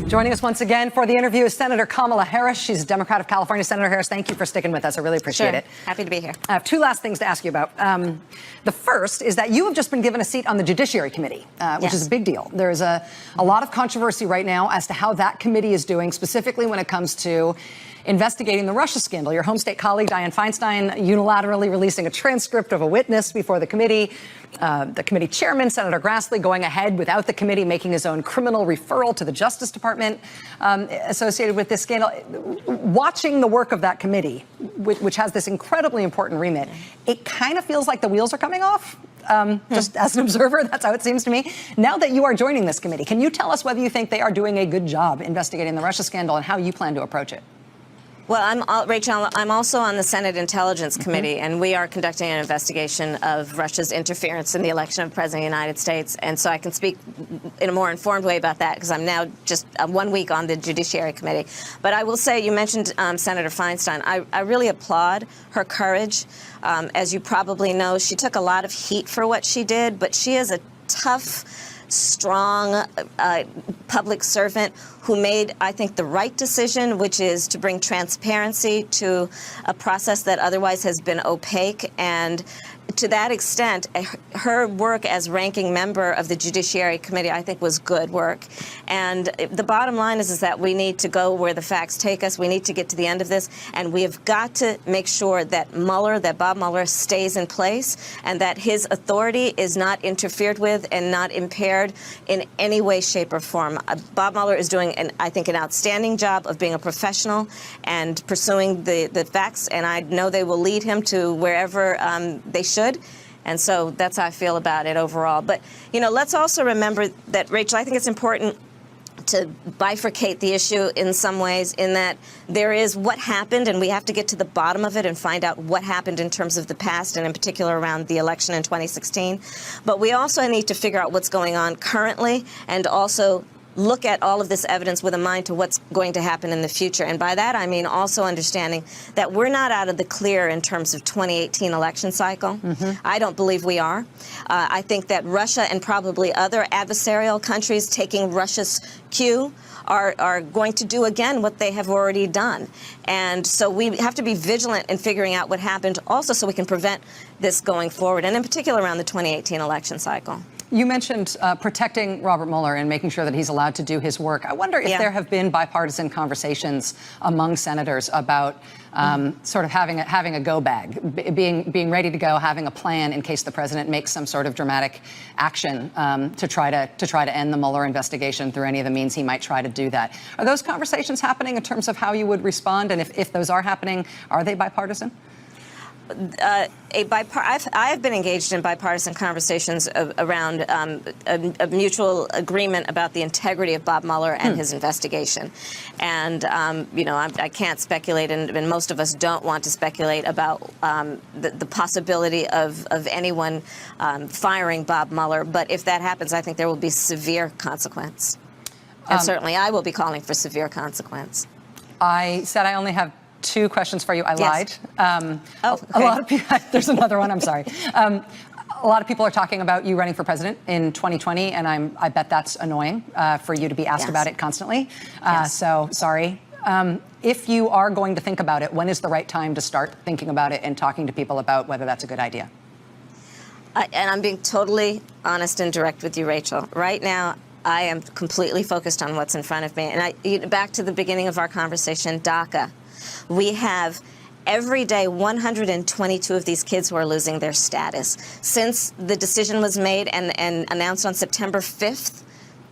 Joining us once again for the interview is Senator Kamala Harris. She's a Democrat of California. Senator Harris, thank you for sticking with us. I really appreciate it. Happy to be here. I have two last things to ask you about. The first is that you have just been given a seat on the Judiciary Committee, which is a big deal. There's a lot of controversy right now as to how that committee is doing, specifically when it comes to investigating the Russia scandal. Your home state colleague, Dianne Feinstein, unilaterally releasing a transcript of a witness before the committee. The committee chairman, Senator Grassley, going ahead without the committee, making his own criminal referral to the Justice Department associated with this scandal. Watching the work of that committee, which has this incredibly important remit, it kind of feels like the wheels are coming off. Just as an observer, that's how it seems to me. Now that you are joining this committee, can you tell us whether you think they are doing a good job investigating the Russia scandal and how you plan to approach it? Well, Rachel, I'm also on the Senate Intelligence Committee, and we are conducting an investigation of Russia's interference in the election of the President of the United States. And so I can speak in a more informed way about that because I'm now just 1 week on the Judiciary Committee. But I will say, you mentioned Senator Feinstein. I really applaud her courage. As you probably know, she took a lot of heat for what she did, but she is a tough, strong public servant who made, I think, the right decision, which is to bring transparency to a process that otherwise has been opaque. And to that extent, her work as ranking member of the Judiciary Committee, I think, was good work. And the bottom line is that we need to go where the facts take us. We need to get to the end of this. And we have got to make sure that Bob Mueller stays in place and that his authority is not interfered with and not impaired in any way, shape, or form. Bob Mueller is doing, I think, an outstanding job of being a professional and pursuing the facts. And I know they will lead him to wherever they should. And so that's how I feel about it overall. But, you know, let's also remember that, Rachel, I think it's important to bifurcate the issue in some ways, in that there is what happened, and we have to get to the bottom of it and find out what happened in terms of the past, and in particular around the election in 2016. But we also need to figure out what's going on currently and also look at all of this evidence with a mind to what's going to happen in the future. And by that, I mean also understanding that we're not out of the clear in terms of 2018 election cycle. I don't believe we are. I think that Russia and probably other adversarial countries taking Russia's cue are going to do again what they have already done. And so we have to be vigilant in figuring out what happened also so we can prevent this going forward, and in particular around the 2018 election cycle. You mentioned protecting Robert Mueller and making sure that he's allowed to do his work. I wonder if there have been bipartisan conversations among senators about sort of having a go bag, being ready to go, having a plan in case the president makes some sort of dramatic action to try to end the Mueller investigation through any of the means he might try to do that. Are those conversations happening in terms of how you would respond? And if those are happening, are they bipartisan? I have been engaged in bipartisan conversations around a mutual agreement about the integrity of Bob Mueller and his investigation. And, you know, I can't speculate, and most of us don't want to speculate about the possibility of anyone firing Bob Mueller. But if that happens, I think there will be severe consequence. And certainly I will be calling for severe consequence. I said I only have two questions for you. I lied. Okay. A lot of people. There's another one. I'm sorry. A lot of people are talking about you running for president in 2020, and I bet that's annoying for you to be asked about it constantly. So sorry. If you are going to think about it, when is the right time to start thinking about it and talking to people about whether that's a good idea? And I'm being totally honest and direct with you, Rachel. Right now, I am completely focused on what's in front of me. And back to the beginning of our conversation, DACA. We have every day 122 of these kids who are losing their status. Since the decision was made and announced on September 5th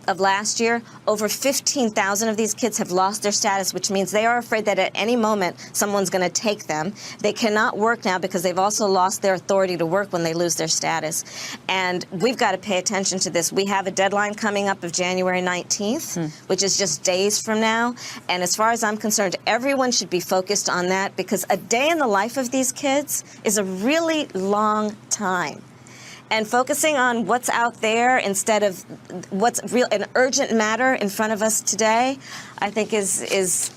of last year, over 15,000 of these kids have lost their status, which means they are afraid that at any moment someone's going to take them. They cannot work now because they've also lost their authority to work when they lose their status. And we've got to pay attention to this. We have a deadline coming up of January 19th, which is just days from now. And as far as I'm concerned, everyone should be focused on that, because a day in the life of these kids is a really long time. And focusing on what's out there instead of what's real, an urgent matter in front of us today, I think is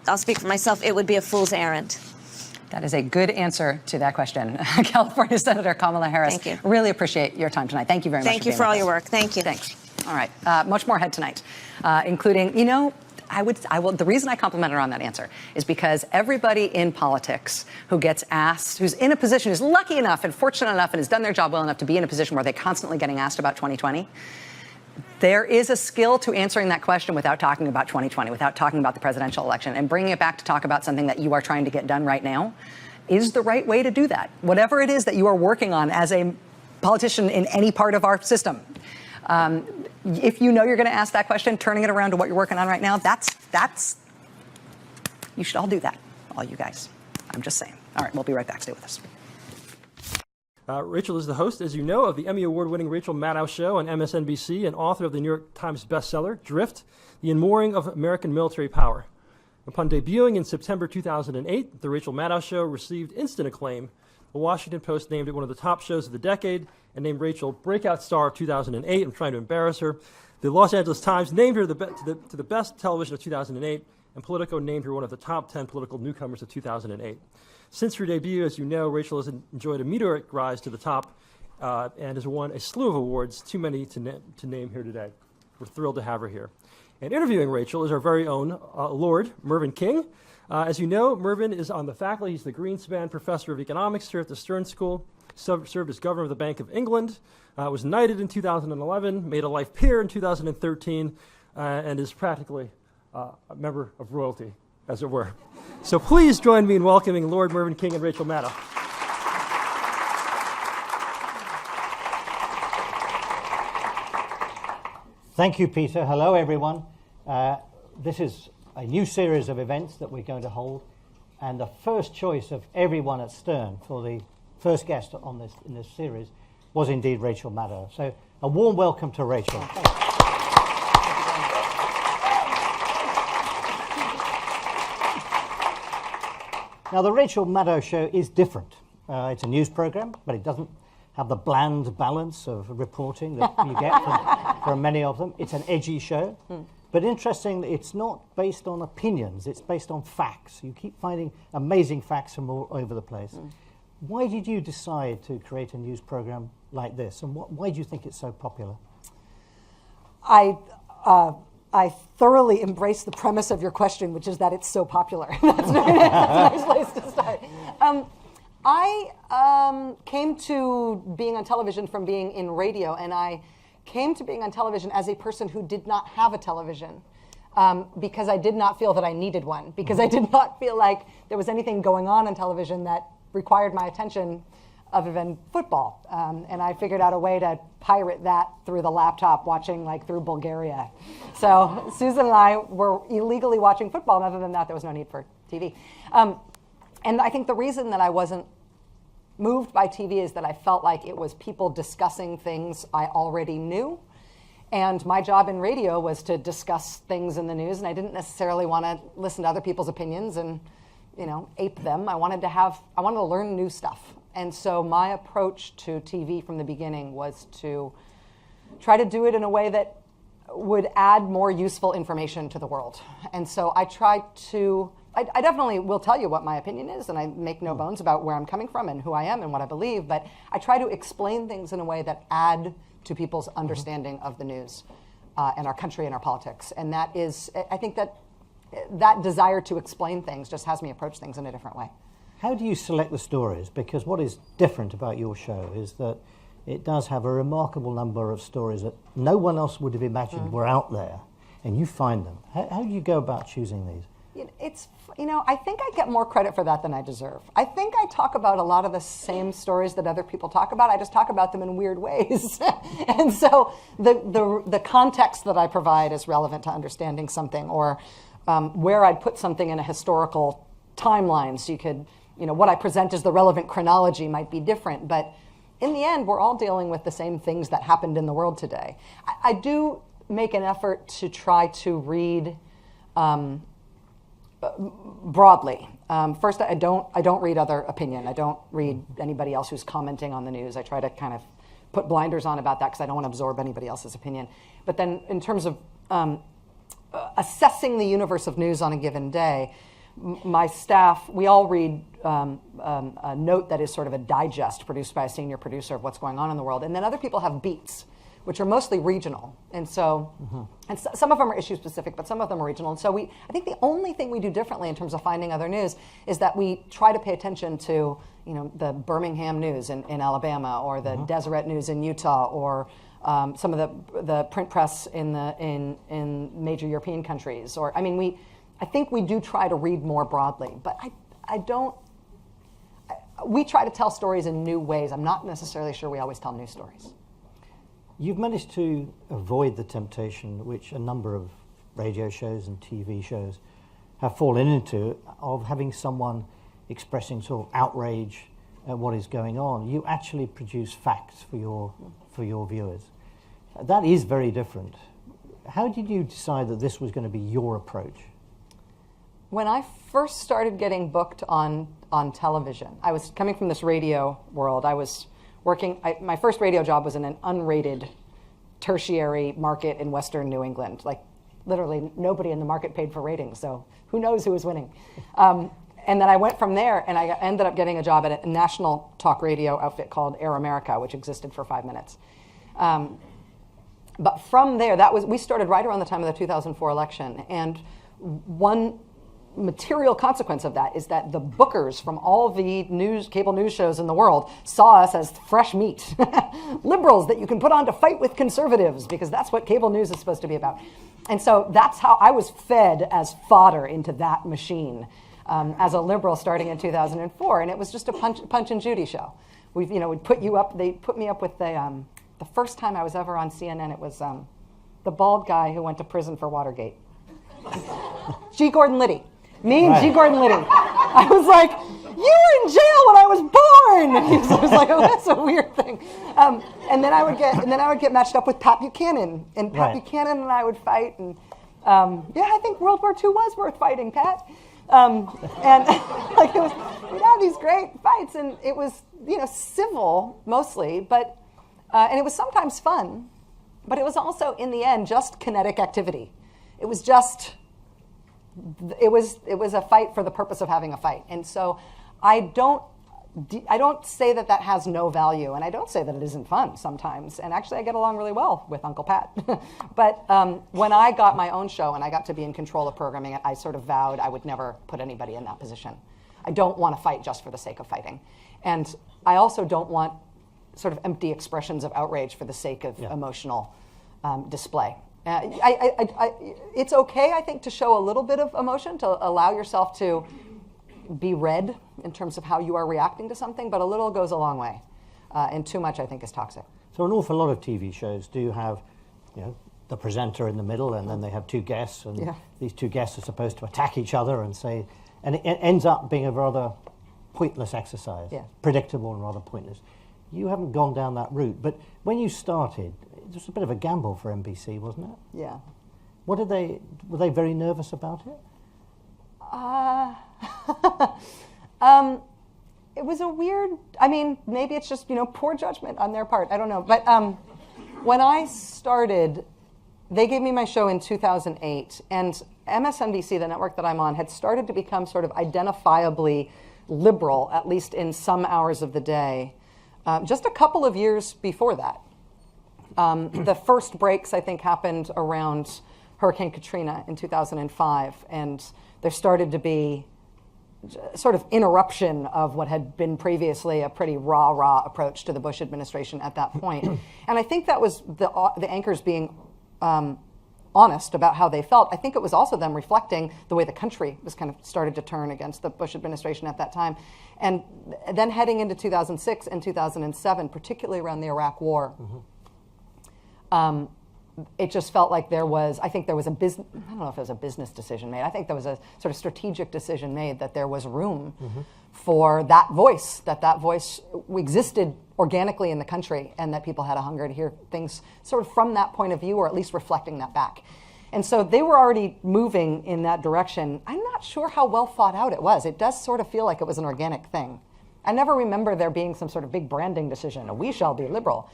I'll speak for myself, it would be a fool's errand. That is a good answer to that question. California Senator Kamala Harris. Thank you. Really appreciate your time tonight. Thank you very much. Thank you for all your work. Thank you. Thanks. All right, much more ahead tonight, including, the reason I complimented her on that answer is because everybody in politics who gets asked, who's in a position, who's lucky enough and fortunate enough and has done their job well enough to be in a position where they're constantly getting asked about 2020, there is a skill to answering that question without talking about 2020, without talking about the presidential election, and bringing it back to talk about something that you are trying to get done right now is the right way to do that. Whatever it is that you are working on as a politician in any part of our system, if you know you're going to ask that question, turning it around to what you're working on right now, that's you should all do that, all you guys. I'm just saying. All right, we'll be right back. Stay with us. Rachel is the host, as you know, of the Emmy Award-winning Rachel Maddow Show on MSNBC and author of the New York Times bestseller, Drift, The Unmooring of American Military Power. Upon debuting in September 2008, the Rachel Maddow Show received instant acclaim. The Washington Post named it one of the top shows of the decade and named Rachel Breakout Star of 2008. I'm trying to embarrass her. The Los Angeles Times named her to the best television of 2008, and Politico named her one of the top 10 political newcomers of 2008. Since her debut, as you know, Rachel has enjoyed a meteoric rise to the top and has won a slew of awards, too many to name here today. We're thrilled to have her here. And interviewing Rachel is our very own Lord Mervyn King. As you know, Mervyn is on the faculty. He's the Greenspan Professor of Economics here at the Stern School, served as Governor of the Bank of England, was knighted in 2011, made a life peer in 2013, and is practically a member of royalty, as it were. So please join me in welcoming Lord Mervyn King and Rachel Maddow. Thank you, Peter. Hello, everyone. This is a new series of events that we're going to hold, and the first choice of everyone at Stern for the first guest in this series was indeed Rachel Maddow. So a warm welcome to Rachel. Now, the Rachel Maddow Show is different. It's a news program, but it doesn't have the bland balance of reporting that you get from many of them. It's an edgy show. But interestingly, it's not based on opinions. It's based on facts. You keep finding amazing facts from all over the place. Why did you decide to create a news program like this? And why do you think it's so popular? I thoroughly embrace the premise of your question, which is that it's so popular. That's a nice place to start. I came to being on television from being in radio, and I came to being on television as a person who did not have a television because I did not feel that I needed one, because I did not feel like there was anything going on television that required my attention other than football. And I figured out a way to pirate that through the laptop, watching through Bulgaria. So Susan and I were illegally watching football, and other than that, there was no need for TV. And I think the reason that I wasn't moved by TV is that I felt like it was people discussing things I already knew. And my job in radio was to discuss things in the news, and I didn't necessarily want to listen to other people's opinions and, ape them. I wanted to learn new stuff. And so my approach to TV from the beginning was to try to do it in a way that would add more useful information to the world. And so I definitely will tell you what my opinion is, and I make no bones about where I'm coming from and who I am and what I believe, but I try to explain things in a way that add to people's understanding of the news and our country and our politics. And that is, I think that desire to explain things just has me approach things in a different way. How do you select the stories? Because what is different about your show is that it does have a remarkable number of stories that no one else would have imagined were out there, and you find them. How do you go about choosing these? I think I get more credit for that than I deserve. I think I talk about a lot of the same stories that other people talk about. I just talk about them in weird ways. And so the context that I provide is relevant to understanding something, or where I'd put something in a historical timeline. So you could, what I present as the relevant chronology might be different. But in the end, we're all dealing with the same things that happened in the world today. I do make an effort to try to read broadly. First, I don't read other opinion. I don't read anybody else who's commenting on the news. I try to kind of put blinders on about that because I don't want to absorb anybody else's opinion. But then in terms of assessing the universe of news on a given day, my staff, we all read a note that is sort of a digest produced by a senior producer of what's going on in the world. And then other people have beats, which are mostly regional. And so, and some of them are issue specific, but some of them are regional. And so I think the only thing we do differently in terms of finding other news is that we try to pay attention to, the Birmingham News in Alabama, or the Deseret News in Utah, or some of the print press in major European countries. Or, I think we do try to read more broadly, but we try to tell stories in new ways. I'm not necessarily sure we always tell new stories. You've managed to avoid the temptation, which a number of radio shows and TV shows have fallen into, of having someone expressing sort of outrage at what is going on. You actually produce facts for your viewers. That is very different. How did you decide that this was going to be your approach? When I first started getting booked on television, I was coming from this radio world. I was working, my first radio job was in an unrated tertiary market in Western New England. Like, literally nobody in the market paid for ratings, so who knows who was winning. And then I went from there, and I ended up getting a job at a national talk radio outfit called Air America, which existed for 5 minutes. But from there, we started right around the time of the 2004 election, and one material consequence of that is that the bookers from all the cable news shows in the world saw us as fresh meat, liberals that you can put on to fight with conservatives, because that's what cable news is supposed to be about. And so that's how I was fed as fodder into that machine as a liberal starting in 2004, and it was just a Punch and Judy show. We'd put you up. They put me up with the first time I was ever on CNN. It was the bald guy who went to prison for Watergate. G. Gordon Liddy. Me and G. Gordon Liddy. I was like, you were in jail when I was born. And I was like, oh, that's a weird thing. And then I would get matched up with Pat Buchanan, and Pat Buchanan and I would fight. And I think World War II was worth fighting, Pat. And like it was, we'd have these great fights, and it was civil mostly, but and it was sometimes fun, but it was also in the end just kinetic activity. It was a fight for the purpose of having a fight. And so I don't say that has no value, and I don't say that it isn't fun sometimes. And actually I get along really well with Uncle Pat. But when I got my own show and I got to be in control of programming, I sort of vowed I would never put anybody in that position. I don't want to fight just for the sake of fighting. And I also don't want sort of empty expressions of outrage for the sake of emotional display. It's okay, I think, to show a little bit of emotion, to allow yourself to be read in terms of how you are reacting to something, but a little goes a long way. And too much, I think, is toxic. So an awful lot of TV shows do have, the presenter in the middle, and then they have two guests, and these two guests are supposed to attack each other and say, and it ends up being a rather pointless exercise, predictable and rather pointless. You haven't gone down that route, but when you started, it was a bit of a gamble for NBC, wasn't it? Yeah. Were they very nervous about it? It was a weird, maybe it's just, poor judgment on their part. I don't know. But when I started, they gave me my show in 2008, and MSNBC, the network that I'm on, had started to become sort of identifiably liberal, at least in some hours of the day, just a couple of years before that. The first breaks, I think, happened around Hurricane Katrina in 2005, and there started to be sort of interruption of what had been previously a pretty rah-rah approach to the Bush administration at that point. And I think that was the anchors being honest about how they felt. I think it was also them reflecting the way the country was kind of started to turn against the Bush administration at that time. And then heading into 2006 and 2007, particularly around the Iraq War, it just felt like there was a business, I don't know if it was a business decision made. I think there was a sort of strategic decision made that there was room for that voice existed organically in the country, and that people had a hunger to hear things sort of from that point of view, or at least reflecting that back. And so they were already moving in that direction. I'm not sure how well thought out it was. It does sort of feel like it was an organic thing. I never remember there being some sort of big branding decision, we shall be liberal.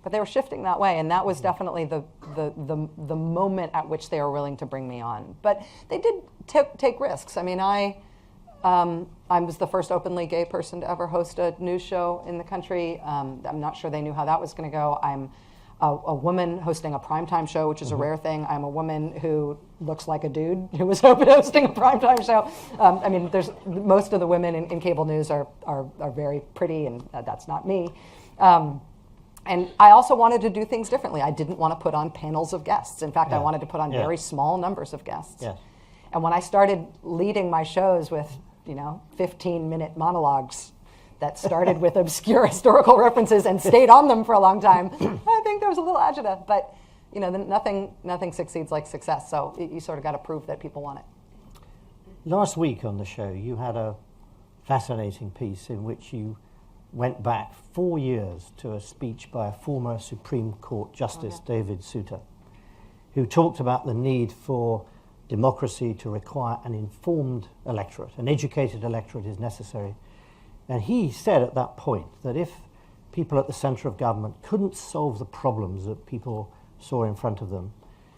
But they were shifting that way, and that was definitely the moment at which they were willing to bring me on. But they did take risks. I was the first openly gay person to ever host a news show in the country. I'm not sure they knew how that was going to go. a woman hosting a primetime show, which is a rare thing. I'm a woman who looks like a dude who was hosting a primetime show. I mean, there's most of the women in cable news are very pretty, and that's not me. And I also wanted to do things differently. I didn't want to put on panels of guests. In fact, I wanted to put on very small numbers of guests. Yes. And when I started leading my shows with, 15-minute monologues that started with obscure historical references and stayed on them for a long time, I think there was a little agita. But, nothing succeeds like success. So you sort of got to prove that people want it. Last week on the show, you had a fascinating piece in which you went back 4 years to a speech by a former Supreme Court Justice, David Souter, who talked about the need for democracy to require an informed electorate. An educated electorate is necessary. And he said at that point that if people at the center of government couldn't solve the problems that people saw in front of them,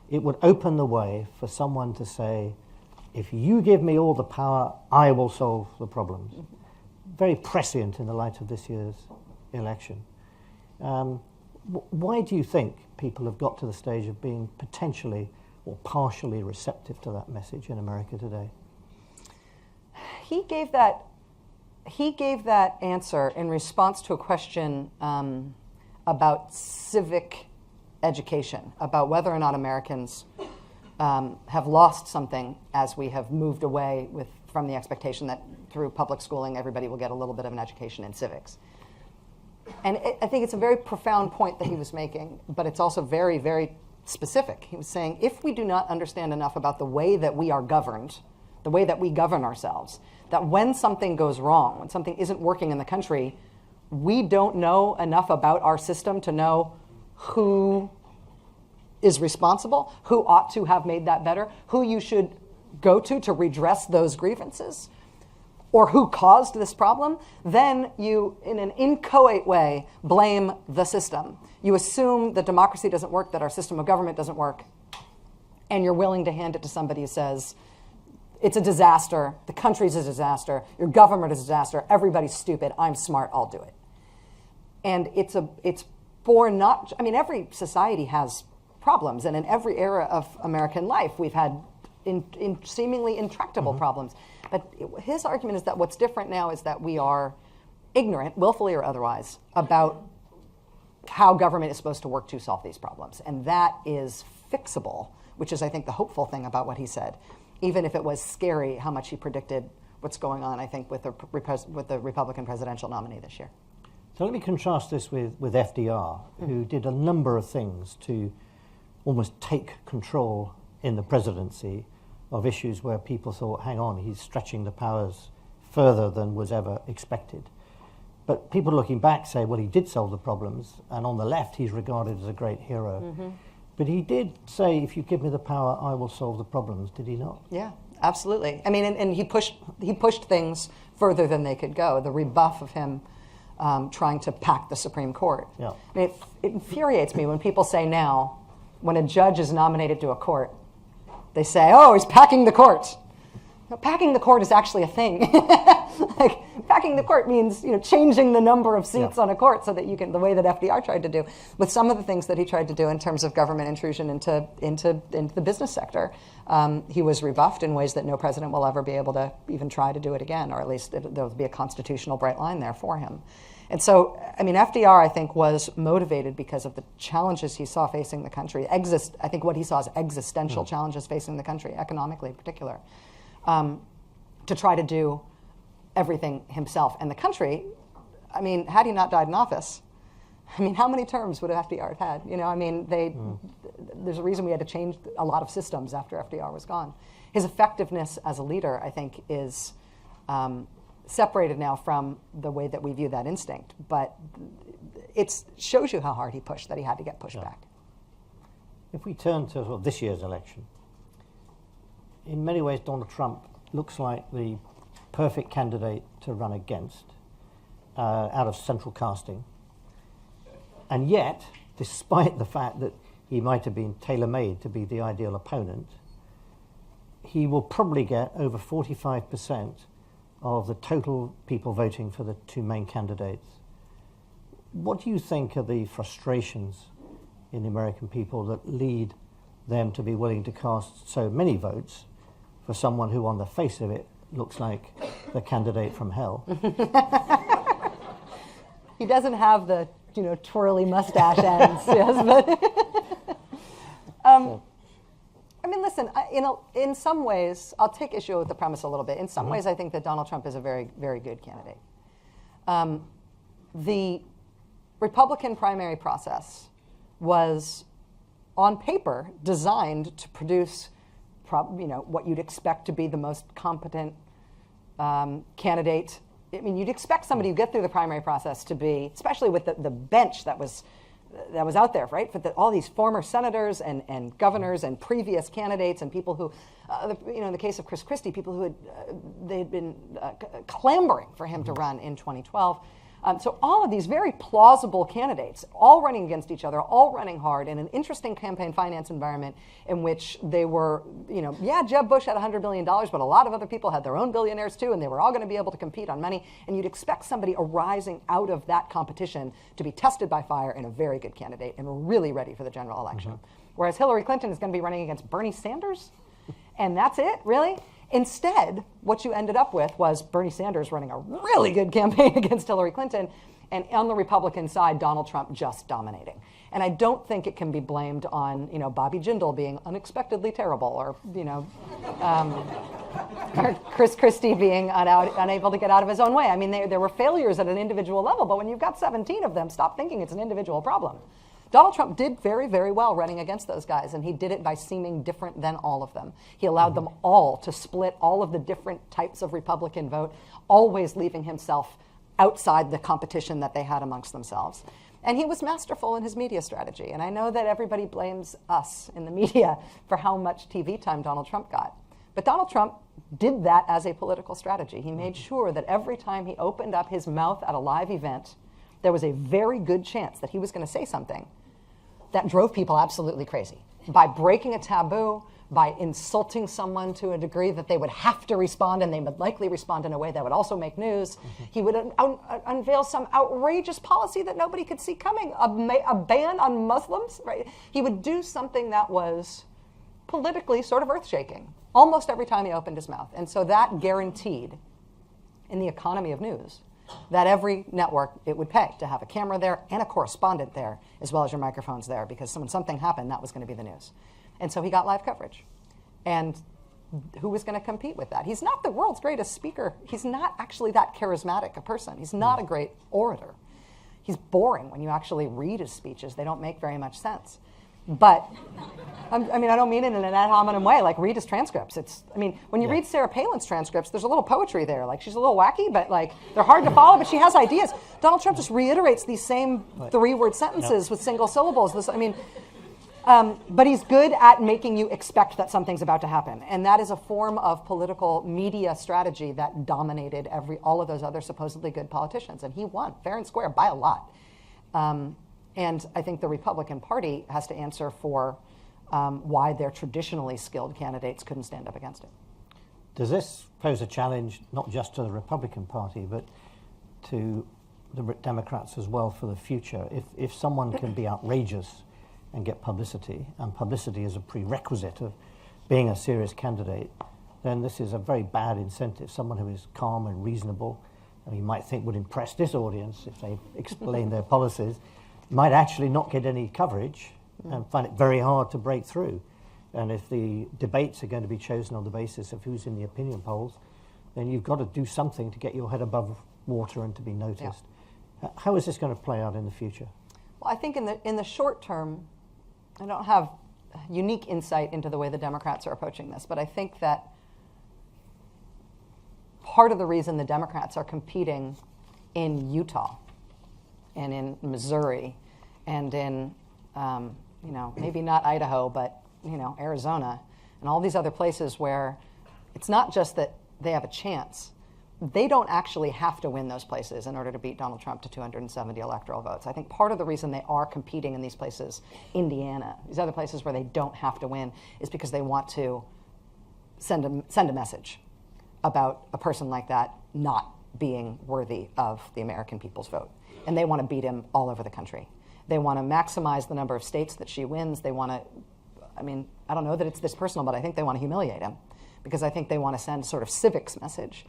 it would open the way for someone to say, if you give me all the power, I will solve the problems. Very prescient in the light of this year's election. Why do you think people have got to the stage of being potentially or partially receptive to that message in America today? He gave that answer in response to a question about civic education, about whether or not Americans have lost something as we have moved away from the expectation that through public schooling everybody will get a little bit of an education in civics. And I think it's a very profound point that he was making, but it's also very, very specific. He was saying, if we do not understand enough about the way that we are governed, the way that we govern ourselves, that when something goes wrong, when something isn't working in the country, we don't know enough about our system to know who is responsible, who ought to have made that better, who you should go to redress those grievances, or who caused this problem, then you, in an inchoate way, blame the system. You assume that democracy doesn't work, that our system of government doesn't work, and you're willing to hand it to somebody who says, it's a disaster, the country's a disaster, your government is a disaster, everybody's stupid, I'm smart, I'll do it. And it's for not, every society has problems, and in every era of American life, we've had in seemingly intractable problems. But his argument is that what's different now is that we are ignorant, willfully or otherwise, about how government is supposed to work to solve these problems. And that is fixable, which is, I think, the hopeful thing about what he said, even if it was scary how much he predicted what's going on, I think, with the Republican presidential nominee this year. So let me contrast this with FDR, who did a number of things to almost take control in the presidency of issues where people thought, hang on, he's stretching the powers further than was ever expected. But people looking back say, well, he did solve the problems, and on the left, he's regarded as a great hero. But he did say, if you give me the power, I will solve the problems, did he not? Yeah, absolutely. And he pushed things further than they could go. The rebuff of him trying to pack the Supreme Court. Yeah. It infuriates me when people say now, when a judge is nominated to a court, they say, oh, he's packing the court. No, packing the court is actually a thing. Like, packing the court means changing the number of seats on a court so that you can, the way that FDR tried to do, with some of the things that he tried to do in terms of government intrusion into the business sector. He was rebuffed in ways that no president will ever be able to even try to do it again, or at least there'll be a constitutional bright line there for him. And so, FDR, I think, was motivated because of the challenges he saw facing the country. I think what he saw as existential challenges facing the country, economically in particular, to try to do everything himself. And the country, had he not died in office, how many terms would FDR have had? There's a reason we had to change a lot of systems after FDR was gone. His effectiveness as a leader, I think, is separated now from the way that we view that instinct. But it shows you how hard he pushed, that he had to get pushed back. If we turn to this year's election, in many ways Donald Trump looks like the perfect candidate to run against out of central casting. And yet, despite the fact that he might have been tailor-made to be the ideal opponent, he will probably get over 45% of the total people voting for the two main candidates. What do you think are the frustrations in the American people that lead them to be willing to cast so many votes for someone who, on the face of it, looks like the candidate from hell. He doesn't have the, twirly mustache ends, yes, but I mean, listen, in some ways, I'll take issue with the premise a little bit. In some ways, I think that Donald Trump is a very, very good candidate. The Republican primary process was, on paper, designed to produce what you'd expect to be the most competent candidate. I mean, you'd expect somebody who get through the primary process to be, especially with the bench that was out there, right? For all these former senators and governors and previous candidates and people who, in the case of Chris Christie, people who they'd been clamoring for him to run in 2012. So all of these very plausible candidates, all running against each other, all running hard in an interesting campaign finance environment in which they were, Jeb Bush had $100 billion, but a lot of other people had their own billionaires too, and they were all going to be able to compete on money. And you'd expect somebody arising out of that competition to be tested by fire and a very good candidate and really ready for the general election. Whereas Hillary Clinton is going to be running against Bernie Sanders, and that's it, really? Instead, what you ended up with was Bernie Sanders running a really good campaign against Hillary Clinton, and on the Republican side, Donald Trump just dominating. And I don't think it can be blamed on, Bobby Jindal being unexpectedly terrible, or, or Chris Christie being unable to get out of his own way. I mean, there were failures at an individual level, but when you've got 17 of them, stop thinking it's an individual problem. Donald Trump did very, very well running against those guys, and he did it by seeming different than all of them. He allowed them all to split all of the different types of Republican vote, always leaving himself outside the competition that they had amongst themselves. And he was masterful in his media strategy. And I know that everybody blames us in the media for how much TV time Donald Trump got. But Donald Trump did that as a political strategy. He made sure that every time he opened up his mouth at a live event, there was a very good chance that he was going to say something that drove people absolutely crazy. By breaking a taboo, by insulting someone to a degree that they would have to respond, and they would likely respond in a way that would also make news. He would unveil some outrageous policy that nobody could see coming, a ban on Muslims, right? He would do something that was politically sort of earth-shaking almost every time he opened his mouth. And so that guaranteed, in the economy of news, that every network it would pay to have a camera there and a correspondent there, as well as your microphones there, because when something happened, that was going to be the news. And so he got live coverage. And who was going to compete with that? He's not the world's greatest speaker. He's not actually that charismatic a person. He's not a great orator. He's boring when you actually read his speeches. They don't make very much sense. But, I don't mean it in an ad hominem way, like read his transcripts. When you read Sarah Palin's transcripts, there's a little poetry there. Like, she's a little wacky, but they're hard to follow, but she has ideas. Donald Trump just reiterates these same three-word sentences with single syllables. But he's good at making you expect that something's about to happen. And that is a form of political media strategy that dominated all of those other supposedly good politicians. And he won fair and square by a lot. And I think the Republican Party has to answer for why their traditionally skilled candidates couldn't stand up against it. Does this pose a challenge not just to the Republican Party, but to the Democrats as well for the future? If someone can be outrageous and get publicity, and publicity is a prerequisite of being a serious candidate, then this is a very bad incentive. Someone who is calm and reasonable, and you might think would impress this audience if they explain their policies, might actually not get any coverage and find it very hard to break through. And if the debates are going to be chosen on the basis of who's in the opinion polls, then you've got to do something to get your head above water and to be noticed. Yeah. How is this going to play out in the future? Well, I think in the short term, I don't have unique insight into the way the Democrats are approaching this, but I think that part of the reason the Democrats are competing in Utah and in Missouri and in, maybe not Idaho, but, Arizona and all these other places where it's not just that they have a chance. They don't actually have to win those places in order to beat Donald Trump to 270 electoral votes. I think part of the reason they are competing in these places, Indiana, these other places where they don't have to win, is because they want to send a message about a person like that not being worthy of the American people's vote. And they want to beat him all over the country. They want to maximize the number of states that she wins. They want to, I mean, I don't know that it's this personal, but I think they want to humiliate him, because I think they want to send sort of civics message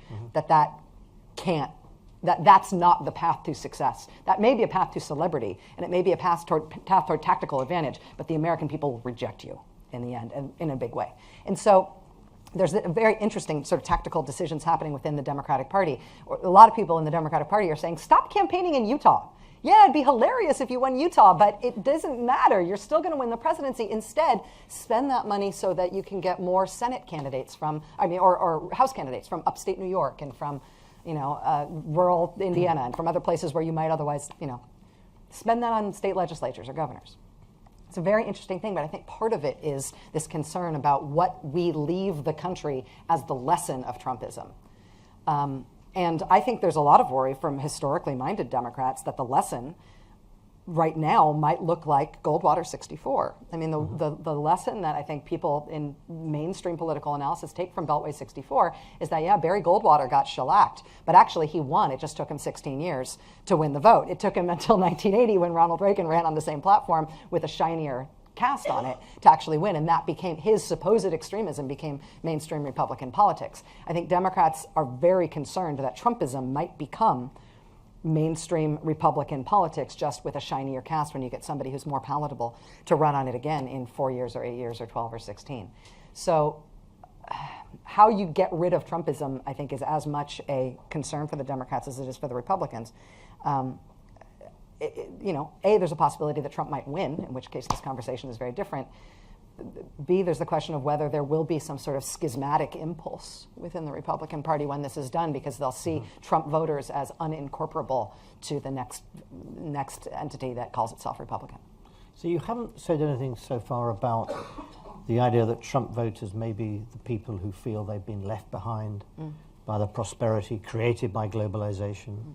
that's not the path to success. That may be a path to celebrity, and it may be a path toward tactical advantage, but the American people will reject you in the end, and in a big way. And so there's a very interesting sort of tactical decisions happening within the Democratic Party. A lot of people in the Democratic Party are saying, stop campaigning in Utah. Yeah, it'd be hilarious if you won Utah, but it doesn't matter. You're still going to win the presidency. Instead, spend that money so that you can get more Senate candidates or House candidates from upstate New York and from, rural Indiana and from other places where you might otherwise, spend that on state legislatures or governors. It's a very interesting thing, but I think part of it is this concern about what we leave the country as the lesson of Trumpism. And I think there's a lot of worry from historically minded Democrats that the lesson right now might look like Goldwater 64. I mean, the lesson that I think people in mainstream political analysis take from Beltway 64 is that, yeah, Barry Goldwater got shellacked, but actually he won. It just took him 16 years to win the vote. It took him until 1980 when Ronald Reagan ran on the same platform with a shinier cast on it to actually win, and that became his supposed extremism became mainstream Republican politics. I think Democrats are very concerned that Trumpism might become mainstream Republican politics, just with a shinier cast when you get somebody who's more palatable to run on it again in 4 years or 8 years or 12 or 16. So how you get rid of Trumpism, I think, is as much a concern for the Democrats as it is for the Republicans. There's a possibility that Trump might win, in which case this conversation is very different. B, there's the question of whether there will be some sort of schismatic impulse within the Republican Party when this is done, because they'll see Trump voters as unincorporable to the next entity that calls itself Republican. So you haven't said anything so far about the idea that Trump voters may be the people who feel they've been left behind by the prosperity created by globalization,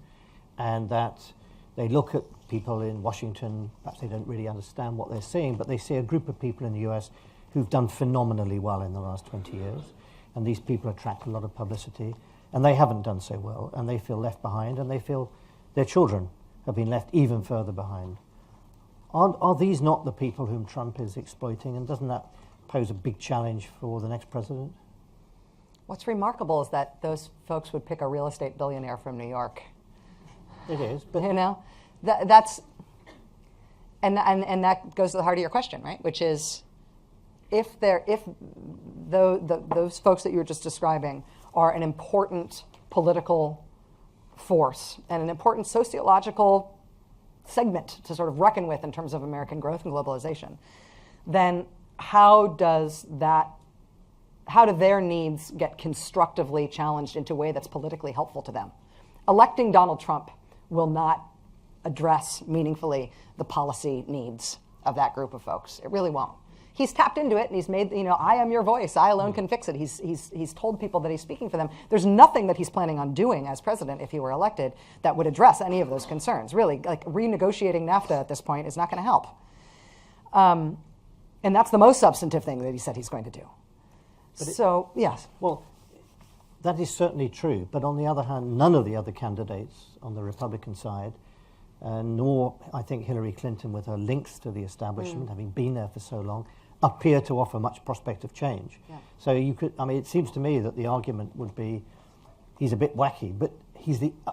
and that they look at people in Washington, perhaps they don't really understand what they're seeing, but they see a group of people in the US who've done phenomenally well in the last 20 years, and these people attract a lot of publicity, and they haven't done so well, and they feel left behind, and they feel their children have been left even further behind. Are these not the people whom Trump is exploiting, and doesn't that pose a big challenge for the next president? What's remarkable is that those folks would pick a real estate billionaire from New York. It is, but that's that goes to the heart of your question, right? Which is, if those folks that you were just describing are an important political force and an important sociological segment to sort of reckon with in terms of American growth and globalization, then how do their needs get constructively challenged into a way that's politically helpful to them? Electing Donald Trump will not address meaningfully the policy needs of that group of folks. It really won't. He's tapped into it, and he's made, I am your voice, I alone can fix it. He's told people that he's speaking for them. There's nothing that he's planning on doing as president if he were elected that would address any of those concerns. Really, like renegotiating NAFTA at this point is not going to help. And that's the most substantive thing that he said he's going to do. Yes. Well, that is certainly true, but on the other hand, none of the other candidates on the Republican side, nor I think Hillary Clinton with her links to the establishment, having been there for so long, appear to offer much prospect of change. Yeah. So it seems to me that the argument would be, he's a bit wacky, but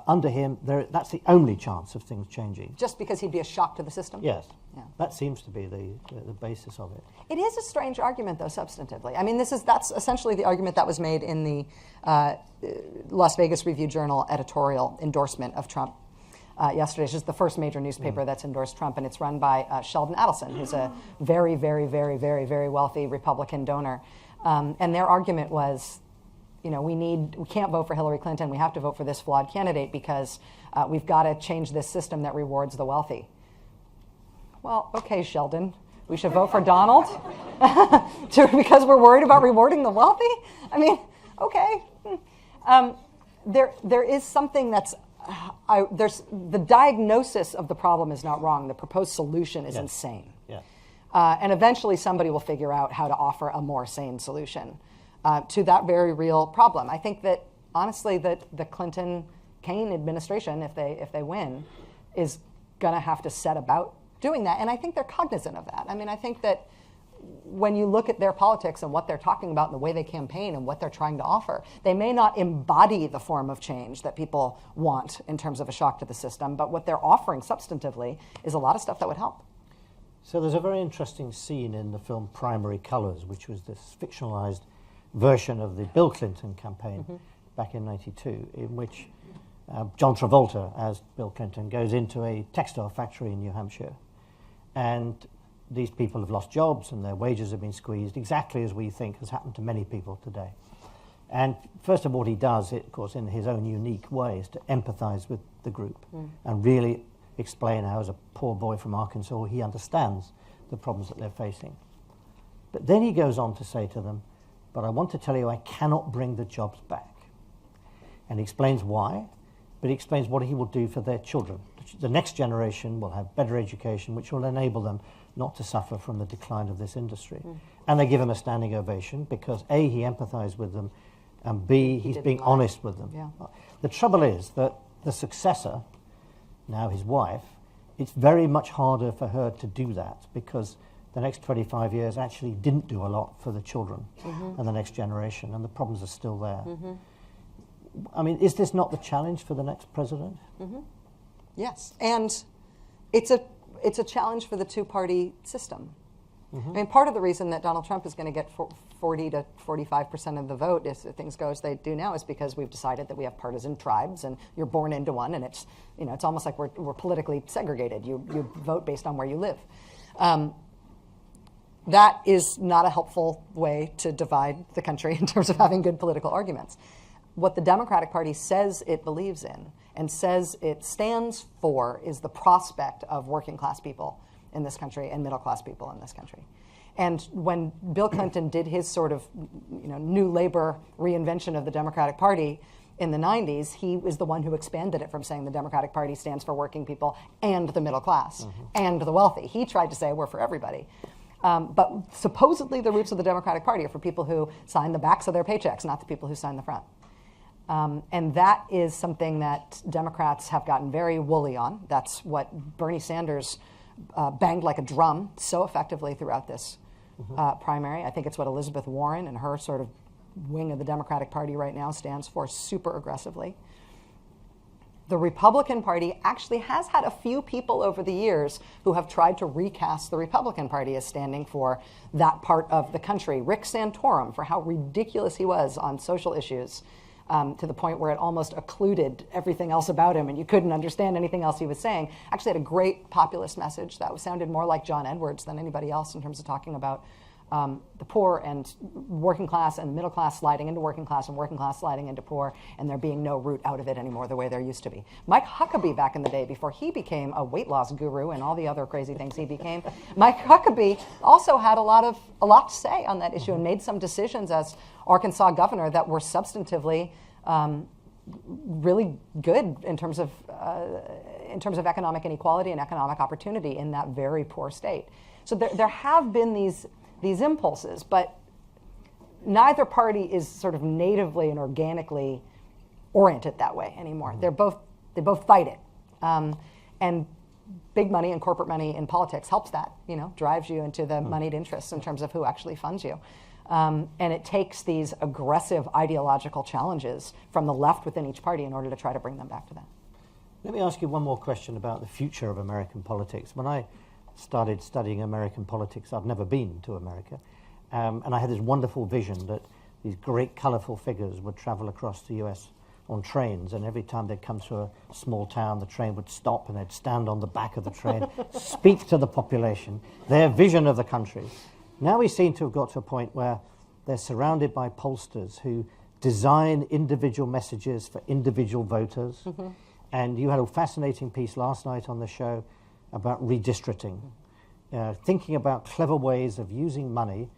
under him, that's the only chance of things changing. Just because he'd be a shock to the system? Yes. Yeah. That seems to be the basis of it. It is a strange argument, though, substantively. I mean, that's essentially the argument that was made in the Las Vegas Review-Journal editorial endorsement of Trump yesterday. It's just the first major newspaper that's endorsed Trump, and it's run by Sheldon Adelson, who's a very, very, very, very, very wealthy Republican donor. And their argument was, we can't vote for Hillary Clinton. We have to vote for this flawed candidate because we've got to change this system that rewards the wealthy. Well, okay, Sheldon, we should vote for Donald because we're worried about rewarding the wealthy? I mean, okay. There is something that's, the diagnosis of the problem is not wrong. The proposed solution is insane. Yeah. And eventually somebody will figure out how to offer a more sane solution to that very real problem. I think that, honestly, that the Clinton-Kaine administration, if they win, is going to have to set about doing that, and I think they're cognizant of that. I mean, I think that when you look at their politics and what they're talking about and the way they campaign and what they're trying to offer, they may not embody the form of change that people want in terms of a shock to the system, but what they're offering substantively is a lot of stuff that would help. So there's a very interesting scene in the film Primary Colors, which was this fictionalized version of the Bill Clinton campaign back in '92, in which John Travolta, as Bill Clinton, goes into a textile factory in New Hampshire, and these people have lost jobs and their wages have been squeezed, exactly as we think has happened to many people today. And first of all, he does it, of course, in his own unique way, is to empathize with the group and really explain how, as a poor boy from Arkansas, he understands the problems that they're facing. But then he goes on to say to them, but I want to tell you I cannot bring the jobs back. And he explains why, but he explains what he will do for their children. The next generation will have better education, which will enable them not to suffer from the decline of this industry. And they give him a standing ovation because A, he empathized with them, and B, he's being honest with them. Yeah. The trouble is that the successor, now his wife, it's very much harder for her to do that because the next 25 years actually didn't do a lot for the children and the next generation, and the problems are still there. I mean, is this not the challenge for the next president? Yes, and it's a challenge for the two-party system. I mean, part of the reason that Donald Trump is going to get 40 to 45% of the vote, if things go as they do now, is because we've decided that we have partisan tribes, and you're born into one, and it's almost like we're politically segregated. You vote based on where you live. That is not a helpful way to divide the country in terms of having good political arguments. What the Democratic Party says it believes in and says it stands for is the prospect of working class people in this country and middle class people in this country. And when Bill Clinton did his sort of new labor reinvention of the Democratic Party in the 90s, he was the one who expanded it from saying the Democratic Party stands for working people and the middle class and the wealthy. He tried to say we're for everybody. But supposedly the roots of the Democratic Party are for people who sign the backs of their paychecks, not the people who sign the front. And that is something that Democrats have gotten very woolly on. That's what Bernie Sanders banged like a drum so effectively throughout this primary. I think it's what Elizabeth Warren and her sort of wing of the Democratic Party right now stands for super aggressively. The Republican Party actually has had a few people over the years who have tried to recast the Republican Party as standing for that part of the country. Rick Santorum, for how ridiculous he was on social issues, to the point where it almost occluded everything else about him and you couldn't understand anything else he was saying, actually had a great populist message that sounded more like John Edwards than anybody else in terms of talking about the poor and working class and middle class sliding into working class and working class sliding into poor, and there being no route out of it anymore the way there used to be. Mike Huckabee, back in the day, before he became a weight loss guru and all the other crazy things he became, Mike Huckabee also had a lot to say on that issue and made some decisions as Arkansas governor that were substantively really good in terms of economic inequality and economic opportunity in that very poor state. So there have been these impulses, but neither party is sort of natively and organically oriented that way anymore. They both fight it, and big money and corporate money in politics helps that. Drives you into the moneyed interests in terms of who actually funds you. And it takes these aggressive ideological challenges from the left within each party in order to try to bring them back to that. Let me ask you one more question about the future of American politics. When I started studying American politics, I'd never been to America, and I had this wonderful vision that these great colourful figures would travel across the US on trains, and every time they'd come through a small town, the train would stop and they'd stand on the back of the train, speak to the population, their vision of the country. Now we seem to have got to a point where they're surrounded by pollsters who design individual messages for individual voters. And you had a fascinating piece last night on the show about redistricting, thinking about clever ways of using money,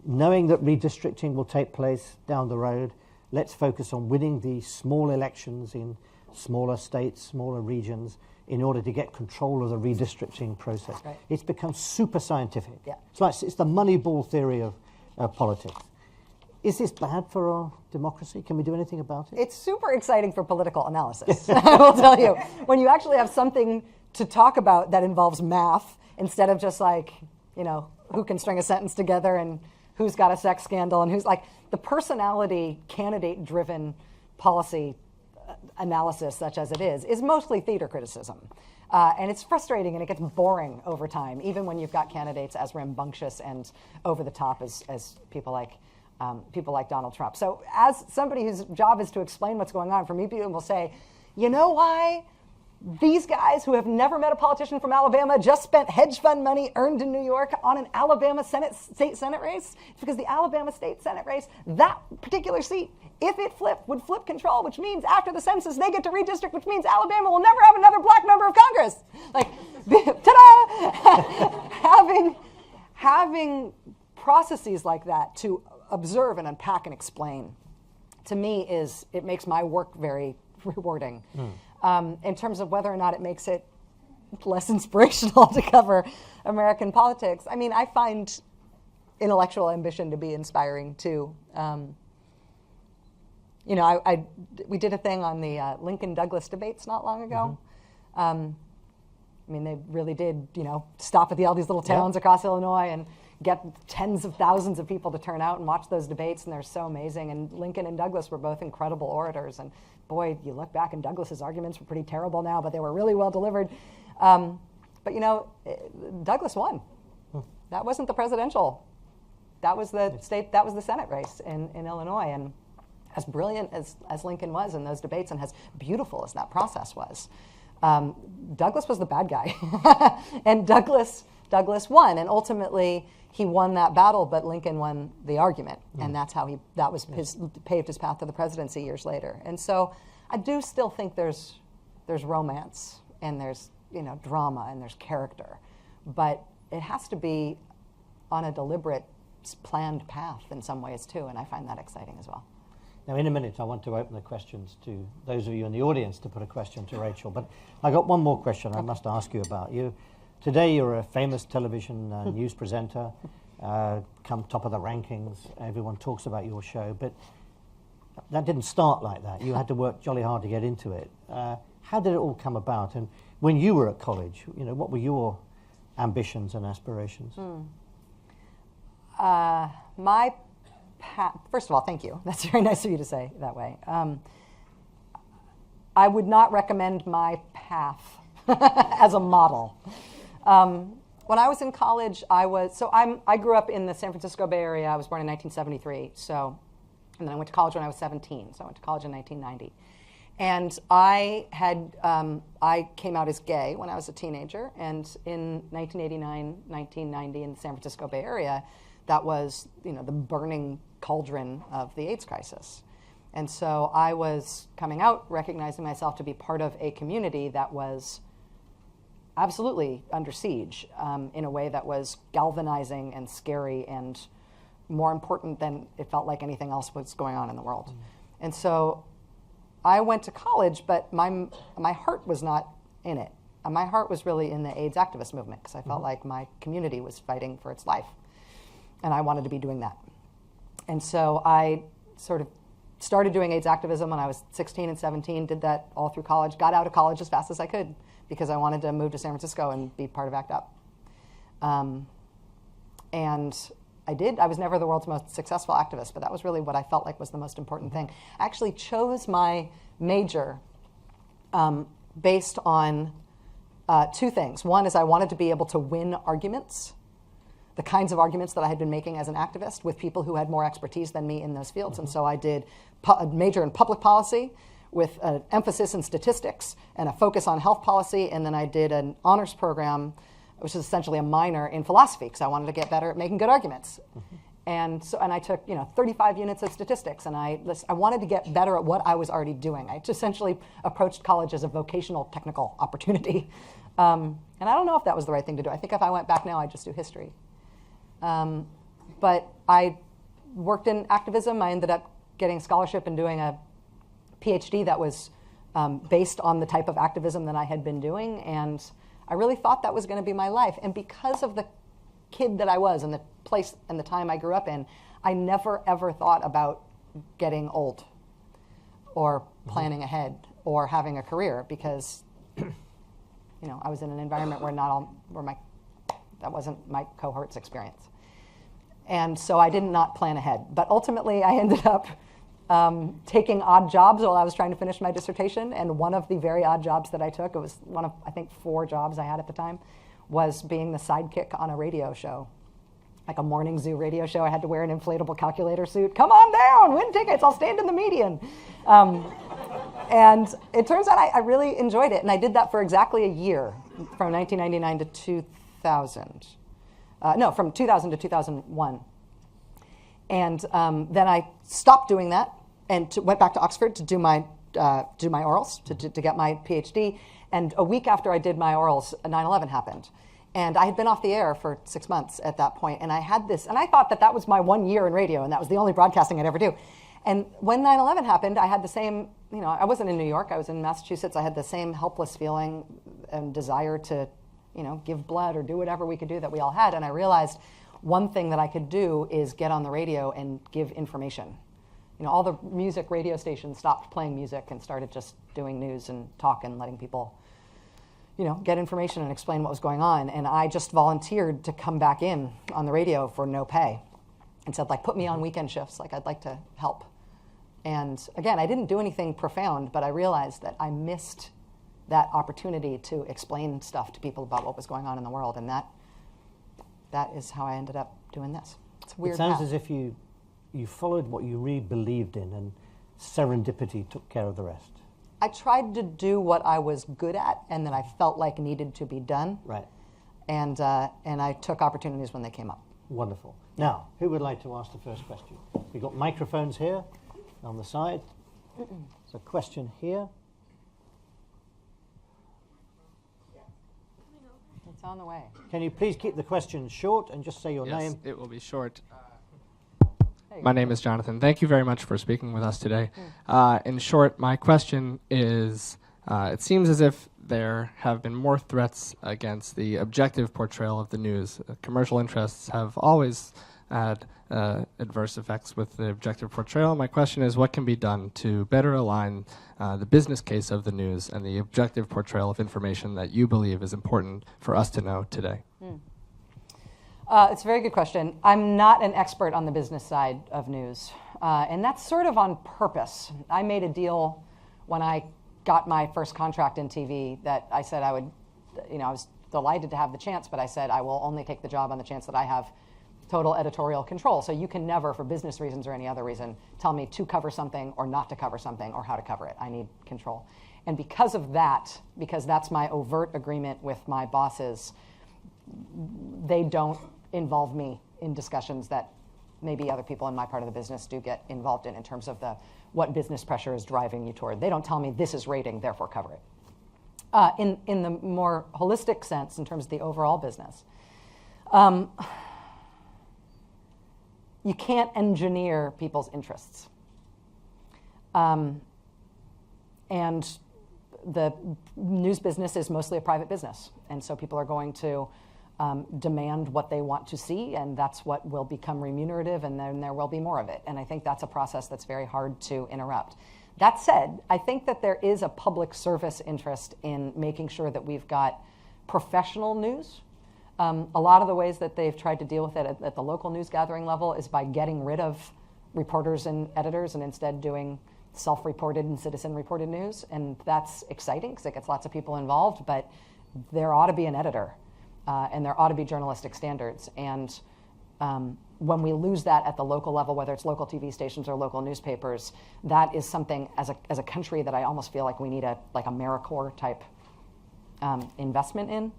knowing that redistricting will take place down the road. Let's focus on winning the small elections in smaller states, smaller regions, in order to get control of the redistricting process. Right. It's become super scientific. Yeah. It's the Moneyball theory of politics. Is this bad for our democracy? Can we do anything about it? It's super exciting for political analysis, I will tell you. When you actually have something to talk about that involves math instead of just like, who can string a sentence together and who's got a sex scandal and who's like the personality candidate-driven policy analysis, such as it is mostly theater criticism. And it's frustrating and it gets boring over time, even when you've got candidates as rambunctious and over the top as people like Donald Trump. So as somebody whose job is to explain what's going on, for me, people will say, you know why these guys who have never met a politician from Alabama just spent hedge fund money earned in New York on an Alabama state Senate race? It's because the Alabama state Senate race, that particular seat, if it flipped, would flip control, which means after the census, they get to redistrict, which means Alabama will never have another black member of Congress. Like, ta-da! having processes like that to observe and unpack and explain, to me, it makes my work very rewarding. In terms of whether or not it makes it less inspirational to cover American politics, I mean, I find intellectual ambition to be inspiring too. We did a thing on the Lincoln-Douglas debates not long ago. I mean, they really did, stop at all these little towns across Illinois and get tens of thousands of people to turn out and watch those debates, and they're so amazing. And Lincoln and Douglas were both incredible orators. And boy, you look back and Douglas's arguments were pretty terrible now, but they were really well delivered. But Douglas won. That wasn't the presidential. That was the Senate race in Illinois. And as brilliant as Lincoln was in those debates and as beautiful as that process was, Douglas was the bad guy. And Douglas won, and ultimately he won that battle, but Lincoln won the argument, and that's how paved his path to the presidency years later. And so I do still think there's romance and there's drama and there's character, but it has to be on a deliberate, planned path in some ways too, and I find that exciting as well. Now, in a minute, I want to open the questions to those of you in the audience to put a question to Rachel, but I got one more question I must ask you about. Today, you're a famous television news presenter, come top of the rankings. Everyone talks about your show, but that didn't start like that. You had to work jolly hard to get into it. How did it all come about? And when you were at college, what were your ambitions and aspirations? First of all, thank you. That's very nice of you to say it that way. I would not recommend my path as a model. When I was in college, I grew up in the San Francisco Bay Area. I was born in 1973, and then I went to college when I was 17, so I went to college in 1990. And I came out as gay when I was a teenager, and in 1989, 1990 in the San Francisco Bay Area, that was the burning cauldron of the AIDS crisis. And so I was coming out, recognizing myself to be part of a community that was absolutely under siege in a way that was galvanizing and scary and more important than it felt like anything else was going on in the world. And so I went to college, but my heart was not in it. My heart was really in the AIDS activist movement because I felt like my community was fighting for its life. And I wanted to be doing that. And so I sort of started doing AIDS activism when I was 16 and 17, did that all through college, got out of college as fast as I could because I wanted to move to San Francisco and be part of ACT UP. And I did. I was never the world's most successful activist, but that was really what I felt like was the most important thing. I actually chose my major based on two things. One is I wanted to be able to win arguments, the kinds of arguments that I had been making as an activist with people who had more expertise than me in those fields. And so I did a major in public policy with an emphasis in statistics and a focus on health policy. And then I did an honors program, which is essentially a minor in philosophy, because I wanted to get better at making good arguments. And I took 35 units of statistics, and I wanted to get better at what I was already doing. I essentially approached college as a vocational technical opportunity. And I don't know if that was the right thing to do. I think if I went back now, I'd just do history. But I worked in activism. I ended up getting a scholarship and doing a PhD that was based on the type of activism that I had been doing. And I really thought that was going to be my life. And because of the kid that I was and the place and the time I grew up in, I never, ever thought about getting old or planning ahead or having a career because I was in an environment where that wasn't my cohort's experience. And so I did not plan ahead. But ultimately, I ended up taking odd jobs while I was trying to finish my dissertation. And one of the very odd jobs that I took, it was one of, I think, 4 jobs I had at the time, was being the sidekick on a radio show, like a morning zoo radio show. I had to wear an inflatable calculator suit. Come on down, win tickets, I'll stand in the median. And it turns out I really enjoyed it. And I did that for exactly a year, from 1999 to 2000. From 2000 to 2001. And then I stopped doing that and went back to Oxford to do my orals, to get my PhD. And a week after I did my orals, 9/11 happened. And I had been off the air for 6 months at that point. And I had this, and I thought that was my 1 year in radio, and that was the only broadcasting I'd ever do. And when 9/11 happened, I had the same, I wasn't in New York, I was in Massachusetts. I had the same helpless feeling and desire to, give blood or do whatever we could do that we all had. And I realized one thing that I could do is get on the radio and give information. All the music radio stations stopped playing music and started just doing news and talk and letting people, get information and explain what was going on. And I just volunteered to come back in on the radio for no pay and said, put me on weekend shifts. I'd like to help. And again, I didn't do anything profound, but I realized that I missed that opportunity to explain stuff to people about what was going on in the world. And that is how I ended up doing this. It's a weird It sounds path. as if you followed what you really believed in, and serendipity took care of the rest. I tried to do what I was good at and that I felt like needed to be done. Right. And I took opportunities when they came up. Wonderful. Now, who would like to ask the first question? We've got microphones here on the side. There's a question here. It's on the way. Can you please keep the question short and just say your Yes, name? it will be short. My name is Jonathan. Thank you very much for speaking with us today. In short, my question is, it seems as if there have been more threats against the objective portrayal of the news. Commercial interests have always had adverse effects with the objective portrayal. My question is, what can be done to better align the business case of the news and the objective portrayal of information that you believe is important for us to know today? It's a very good question. I'm not an expert on the business side of news, and that's sort of on purpose. I made a deal when I got my first contract in TV that I said I would, I was delighted to have the chance, but I said I will only take the job on the chance that I have total editorial control. So you can never, for business reasons or any other reason, tell me to cover something or not to cover something or how to cover it. I need control. And because of that, because that's my overt agreement with my bosses, they don't involve me in discussions that maybe other people in my part of the business do get involved in terms of what business pressure is driving you toward. They don't tell me this is rating, therefore cover it. In the more holistic sense, in terms of the overall business, you can't engineer people's interests. And the news business is mostly a private business. And so people are going to demand what they want to see, and that's what will become remunerative, and then there will be more of it. And I think that's a process that's very hard to interrupt. That said, I think that there is a public service interest in making sure that we've got professional news. A lot of the ways that they've tried to deal with it at the local news gathering level is by getting rid of reporters and editors and instead doing self-reported and citizen-reported news. And that's exciting because it gets lots of people involved, but there ought to be an editor and there ought to be journalistic standards. And when we lose that at the local level, whether it's local TV stations or local newspapers, that is something as a country that I almost feel like we need a AmeriCorps type investment in.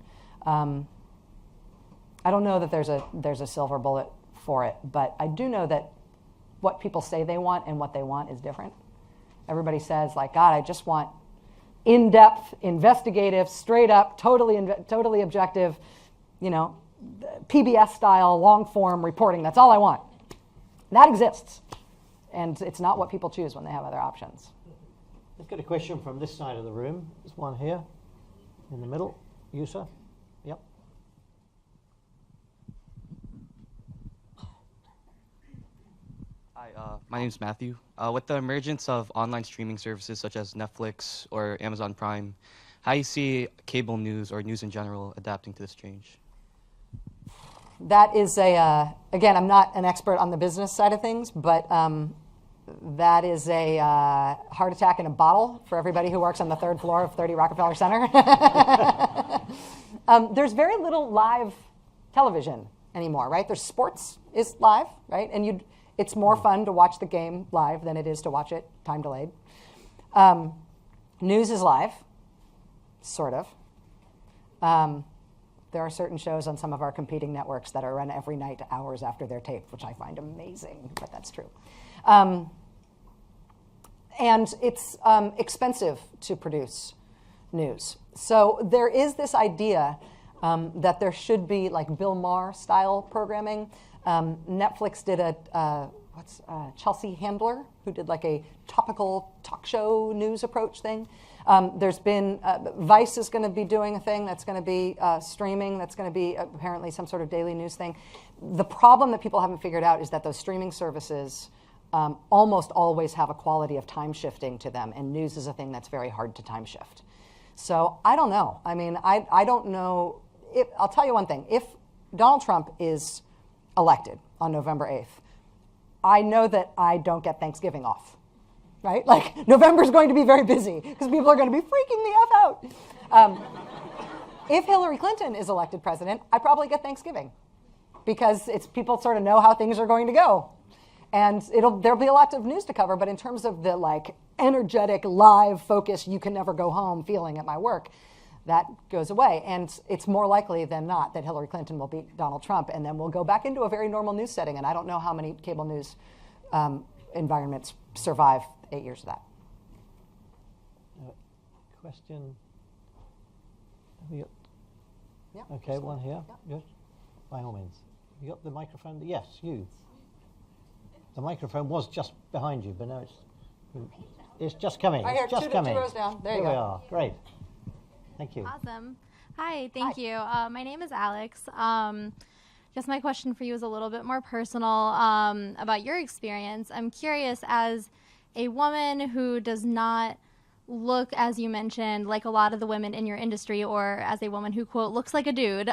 I don't know that there's a silver bullet for it, but I do know that what people say they want and what they want is different. Everybody says, God, I just want in-depth, investigative, straight up, totally objective, PBS style, long form reporting. That's all I want. That exists, and it's not what people choose when they have other options. Let's get a question from this side of the room. There's one here in the middle. You, sir? Yep. Hi, my name's Matthew. With the emergence of online streaming services such as Netflix or Amazon Prime, how you see cable news or news in general adapting to this change. That is again, I'm not an expert on the business side of things, but that is a heart attack in a bottle for everybody who works on the third floor of 30 Rockefeller Center. There's very little live television anymore, right? There's sports is live, right? And it's more fun to watch the game live than it is to watch it time delayed. News is live, sort of. There are certain shows on some of our competing networks that are run every night hours after they're taped, which I find amazing, but that's true. And it's expensive to produce news. So there is this idea that there should be like Bill Maher style programming. Netflix did Chelsea Handler, who did like a topical talk show news approach thing. There's been, Vice is going to be doing a thing that's going to be streaming, that's going to be apparently some sort of daily news thing. The problem that people haven't figured out is that those streaming services almost always have a quality of time shifting to them, and news is a thing that's very hard to time shift. So I don't know. I mean, I don't know. I'll tell you one thing. If Donald Trump is elected on November 8th, I know that I don't get Thanksgiving off. Right? Like, November's going to be very busy because people are going to be freaking the F out. If Hillary Clinton is elected president, I probably get Thanksgiving because people sort of know how things are going to go. And there'll be a lot of news to cover, but in terms of the like energetic, live, focus, you can never go home feeling at my work, that goes away. And it's more likely than not that Hillary Clinton will beat Donald Trump, and then we'll go back into a very normal news setting. And I don't know how many cable news environments survive 8 years of that. Question? Have you got, Yeah. okay, one here. Yeah. Yes, by all means. You got the microphone? Yes, you. The microphone was just behind you, but now it's just coming. Right here, it's just two coming. rows down. There you Here go. we are. Great. Thank you. Awesome. Hi, thank Hi. you. My name is Alex. Guess my question for you is a little bit more personal about your experience. I'm curious, as a woman who does not look, as you mentioned, like a lot of the women in your industry, or as a woman who, quote, looks like a dude,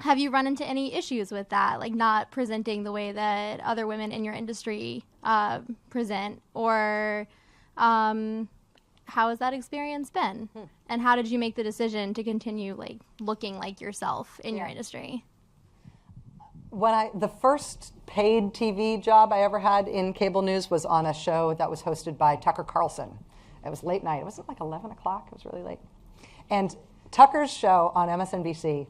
have you run into any issues with that, like not presenting the way that other women in your industry present? Or how has that experience been? And how did you make the decision to continue like looking like yourself in your industry? The first paid TV job I ever had in cable news was on a show that was hosted by Tucker Carlson. It was late night. It wasn't like 11 o'clock. It was really late. And Tucker's show on MSNBC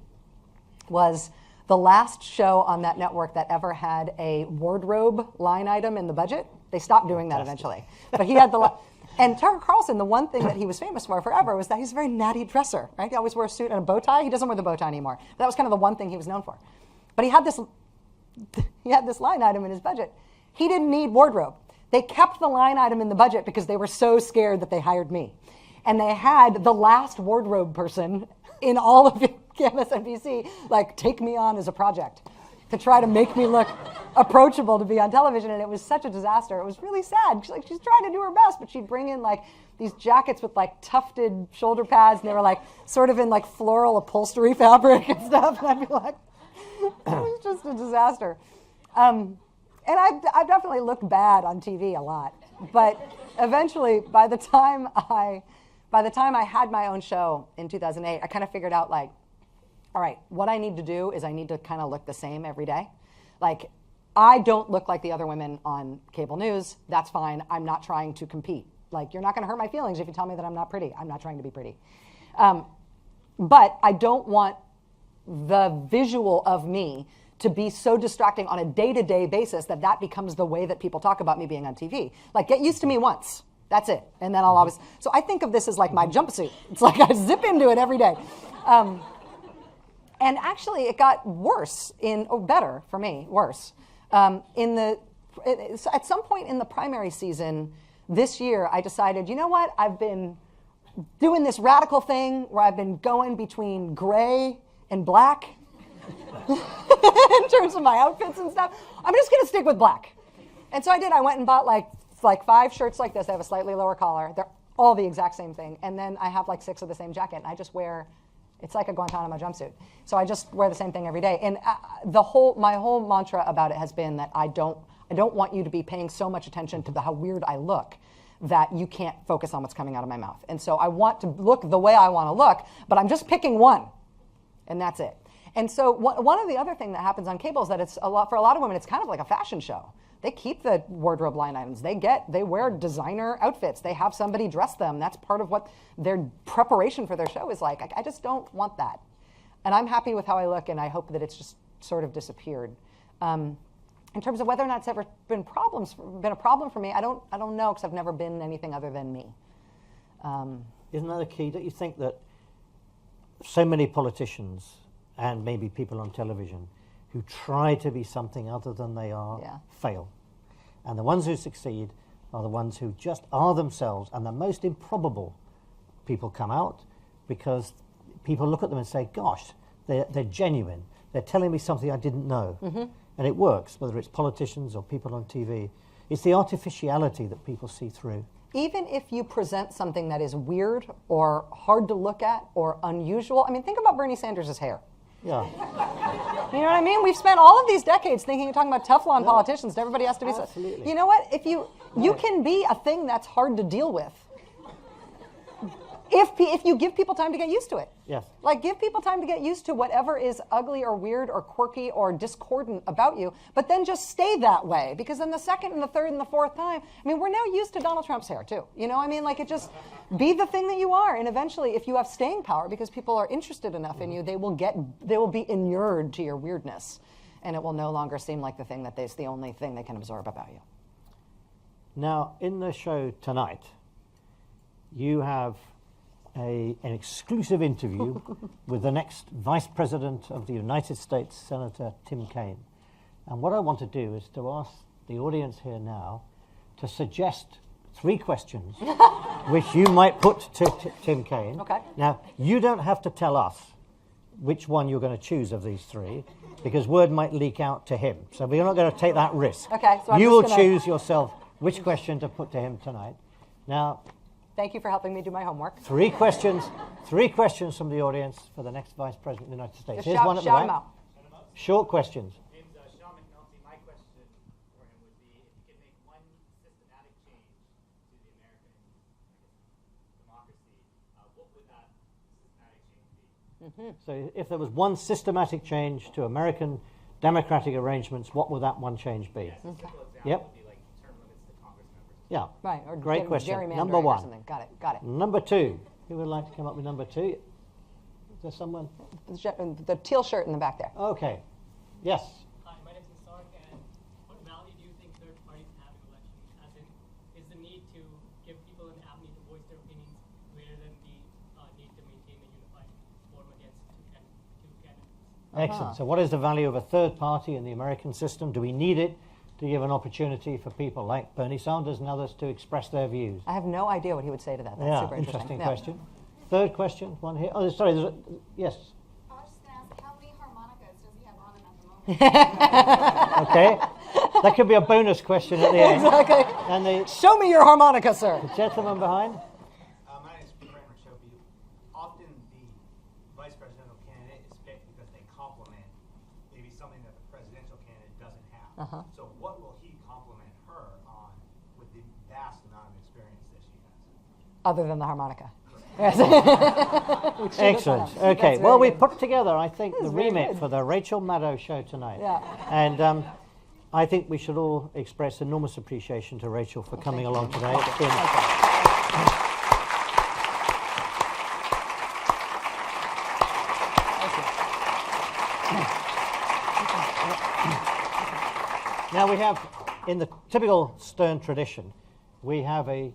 was the last show on that network that ever had a wardrobe line item in the budget. They stopped doing that eventually. But he had and Tucker Carlson, the one thing that he was famous for forever was that he's a very natty dresser, right? He always wore a suit and a bow tie. He doesn't wear the bow tie anymore. That was kind of the one thing he was known for. But he had this line item in his budget. He didn't need wardrobe. They kept the line item in the budget because they were so scared that they hired me. And they had the last wardrobe person in all of MSNBC, like, take me on as a project to try to make me look approachable to be on television. And it was such a disaster. It was really sad. She's trying to do her best, but she'd bring in like these jackets with like tufted shoulder pads, and they were like sort of in like floral upholstery fabric and stuff. And I'd be like, it was just a disaster. And I've definitely looked bad on TV a lot. But eventually, by the time I had my own show in 2008, I kind of figured out, like, all right, what I need to do is I need to kind of look the same every day. Like, I don't look like the other women on cable news. That's fine. I'm not trying to compete. Like, you're not going to hurt my feelings if you tell me that I'm not pretty. I'm not trying to be pretty. But I don't want the visual of me to be so distracting on a day-to-day basis that becomes the way that people talk about me being on TV. Like, get used to me once. That's it. And then I'll always... So I think of this as like my jumpsuit. It's like I zip into it every day. And actually, it got worse better for me, worse. At some point in the primary season this year, I decided, you know what? I've been doing this radical thing where I've been going between gray and black in terms of my outfits and stuff. I'm just going to stick with black. And so I did. I went and bought like 5 shirts like this. They have a slightly lower collar. They're all the exact same thing. And then I have like 6 of the same jacket, and I just wear, it's like a Guantanamo jumpsuit. So I just wear the same thing every day. And my whole mantra about it has been that I don't want you to be paying so much attention to how weird I look that you can't focus on what's coming out of my mouth. And so I want to look the way I want to look, but I'm just picking one, and that's it. And so one of the other thing that happens on cable is that for a lot of women, it's kind of like a fashion show. They keep the wardrobe line items. They wear designer outfits. They have somebody dress them. That's part of what their preparation for their show is like. I just don't want that. And I'm happy with how I look, and I hope that it's just sort of disappeared. In terms of whether or not it's ever been a problem for me, I don't know, because I've never been anything other than me. Isn't that a key? Don't you think that so many politicians and maybe people on television who try to be something other than they are fail? And the ones who succeed are the ones who just are themselves, and the most improbable people come out because people look at them and say, gosh, they're genuine. They're telling me something I didn't know. Mm-hmm. And it works, whether it's politicians or people on TV. It's the artificiality that people see through. Even if you present something that is weird or hard to look at or unusual, I mean, think about Bernie Sanders' hair. Yeah. You know what I mean? We've spent all of these decades thinking you're talking about Teflon politicians. Everybody has to be. Absolutely. You know what? If you can be a thing that's hard to deal with, if you give people time to get used to it. Yes. Like, give people time to get used to whatever is ugly or weird or quirky or discordant about you, but then just stay that way, because then the second and the third and the fourth time, I mean, we're now used to Donald Trump's hair too. You know, I mean, like, it just be the thing that you are, and eventually, if you have staying power, because people are interested enough in you, they will be inured to your weirdness, and it will no longer seem like the thing that is the only thing they can absorb about you. Now, in the show tonight, you have an exclusive interview with the next Vice President of the United States, Senator Tim Kaine. And what I want to do is to ask the audience here now to suggest 3 questions which you might put to Tim Kaine. Okay. Now, you don't have to tell us which one you're going to choose of these 3, because word might leak out to him. So we're not going to take that risk. Okay. So you will choose yourself which question to put to him tonight. Now, thank you for helping me do my homework. 3 questions from the audience for the next Vice President of the United States. Just Here's shout, one at the shout back. them out. Short questions. Name's Sean McNulty. My question for him would be, if you could make one systematic change to the American democracy, what would that systematic change be? Mm-hmm. So if there was one systematic change to American democratic arrangements, what would that one change be? Yes, a simple example Yep. would be like term limits to Congress members. Yeah. Right. Or Great question. gerrymandering Number or 1. something. Got it. Number 2. Who would like to come up with number 2? Is there someone? The teal shirt in the back there. Okay. Yes. Hi, my name is Sark, and what value do you think third parties have in elections? As in, is the need to give people an avenue to voice their opinions greater than the need to maintain a unified form against two candidates? Excellent. So what is the value of a third party in the American system? Do we need it to give an opportunity for people like Bernie Sanders and others to express their views? I have no idea what he would say to that. That's super interesting. Question. Third question, one here. Oh, sorry. Yes. I was just going to ask, how many harmonicas does he have on him at the moment? Okay. That could be a bonus question at the end. Exactly. And show me your harmonica, sir. The gentleman behind. My name is Frank Rachopi. Often the vice presidential candidate is picked because they complement maybe something that the presidential candidate doesn't have. So what will he compliment her on with the vast amount of experience that she has? Other than the harmonica. Excellent. Okay. Well, we put together, I think, the remit for the Rachel Maddow show tonight. Yeah. And I think we should all express enormous appreciation to Rachel for coming along today. It's been Now we have, in the typical Stern tradition, we have a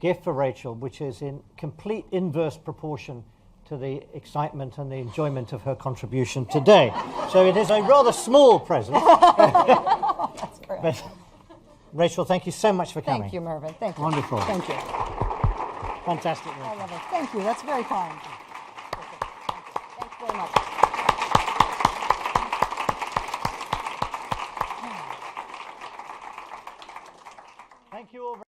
gift for Rachel, which is in complete inverse proportion to the excitement and the enjoyment of her contribution today. So it is a rather small present. That's great. But Rachel, thank you so much for coming. Thank you, Mervyn. Thank you. Wonderful. Thank you. Fantastic. I love it. Thank you. That's very kind. Thanks very much. Thank you all.